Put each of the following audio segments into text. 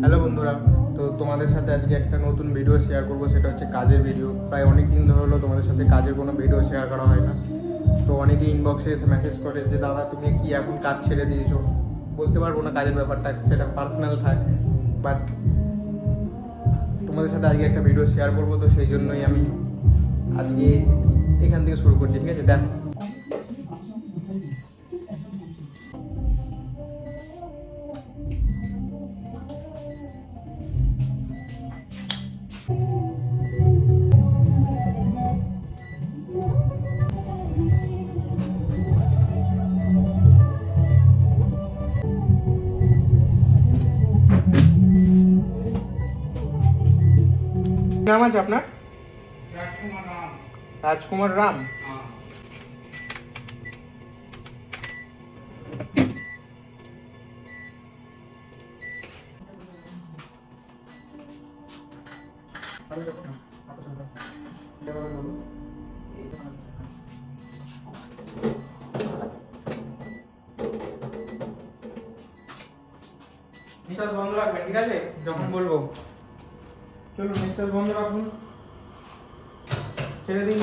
Hello বন্ধুরা, তো তোমাদের সাথে আজকে একটা নতুন ভিডিও শেয়ার করব। সেটা হচ্ছে কাজের ভিডিও। প্রায় অনেক দিন ধরে হলো তোমাদের সাথে কাজের কোনো ভিডিও শেয়ার করা হয় না। তো অনেকে ইনবক্সে এসে মেসেজ করে যে দাদা তুমি কি এখন কাজ ছেড়ে দিয়েছো। বলতে পারবো না কাজের ব্যাপারটা, সেটা পার্সোনাল থাক, বাট তোমাদের সাথে আজকে একটা ভিডিও শেয়ার করবো। তো সেই জন্যই আমি আজকে এখান থেকে শুরু করছি, ঠিক আছে? দেখো, নাম আছে আপনার? রাজকুমার রাম। নিঃশ্বাস বন্ধ রাখবেন, ঠিক আছে? যখন বলবো চলুন, নিঃশ্বাস বন্ধ রাখুন, ছেড়ে দিন।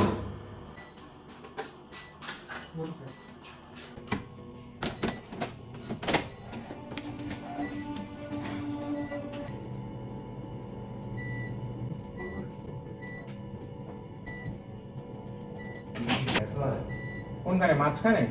কোনখানে? মাঝখানে?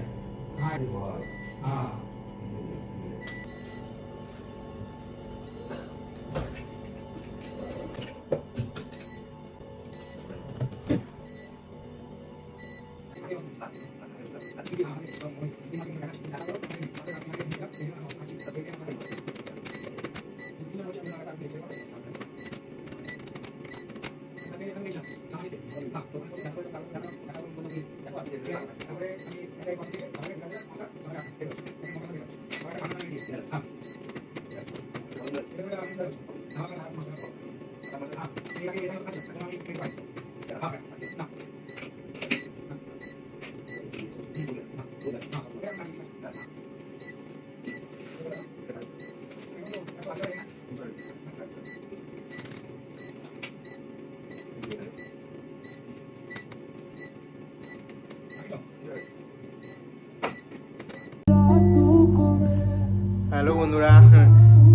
হ্যালো বন্ধুরা,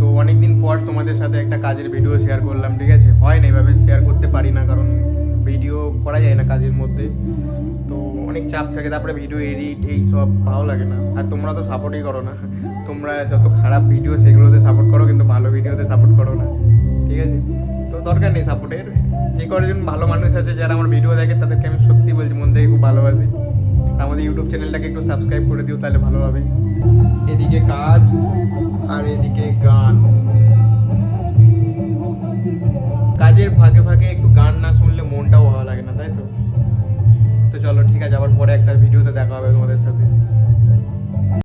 তো অনেকদিন পর তোমাদের সাথে একটা কাজের ভিডিও শেয়ার করলাম, ঠিক আছে? হয় না, এভাবে শেয়ার করতে পারি না, কারণ ভিডিও করা যায় না কাজের মধ্যে। তো অনেক চাপ থাকে, তারপরে ভিডিও এডিট এই সব ভালো লাগে না। আর তোমরা তো সাপোর্টই করো না। তোমরা যত খারাপ ভিডিও সেগুলোতে সাপোর্ট করো, কিন্তু ভালো ভিডিওতে সাপোর্ট করো না, ঠিক আছে? তো দরকার নেই সাপোর্টের। যে কয়েকজন ভালো মানুষ আছে যারা আমার ভিডিও দেখে, তাদেরকে আমি সত্যি বলছি, মন থেকে খুব ভালোবাসি। আমাদের ইউটিউব চ্যানেলটাকে একটু সাবস্ক্রাইব করে দিও, তাহলে ভালো হবে। এদিকে কাজ,